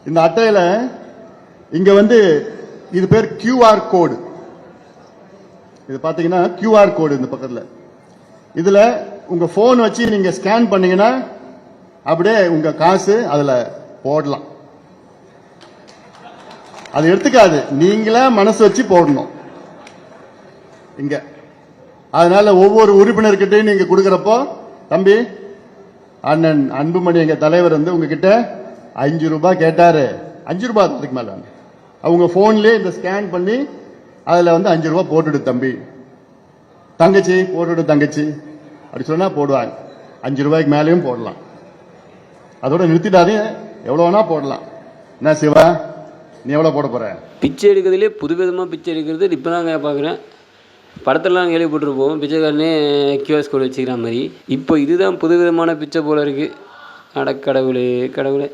இந்த அட்டையில இங்க வந்து இது பேர் QR கோடு. இது பாத்தீங்கன்னா QR கோடு இந்த பக்கத்துல. இதுல உங்க போன் வச்சு நீங்க ஸ்கேன் பண்ணீங்கன்னா அப்படியே உங்க காசு அதுல போடலாம். அது எடுத்துக்காது, நீங்களே மனசு வச்சு போடணும் இங்க. அதனால ஒவ்வொரு உறுப்பினர்கிட்டையும் நீங்க கொடுக்கறப்போ, தம்பி அண்ணன் அன்புமணி எங்க தலைவர் வந்து உங்ககிட்ட 5 ரூபாய் கேட்டாரு, 5 ரூபாய் அதுக்கு மேல அவங்க போன்லயே இந்த ஸ்கேன் பண்ணி அதுல வந்து 5 ரூபாய் போட்டுடு தம்பி, தங்கச்சி போட்டுடு தங்கச்சி அப்படி சொன்னா போடுவாங்க. 5 ரூபாய்க்கு மேலேயும் போடலாம். அதோட நிறுத்திட்டாதீங்க, எவ்வளவு வேணா போடலாம். என்ன சிவா, நீ எவ்வளவு போட போற? பிச்சை எடுக்கிறதுலே புதுவிதமாக பிச்சை எடுக்கிறது இப்போ தாங்க பார்க்குறேன். படத்தெல்லாம் கேள்விப்பட்டிருப்போம், பிச்சைக்காரனே கியூஎஸ் கோடு வச்சுக்கிற மாதிரி. இப்போ இதுதான் புதுவிதமான பிச்சை போல இருக்குது. அட கடவுளே கடவுளே.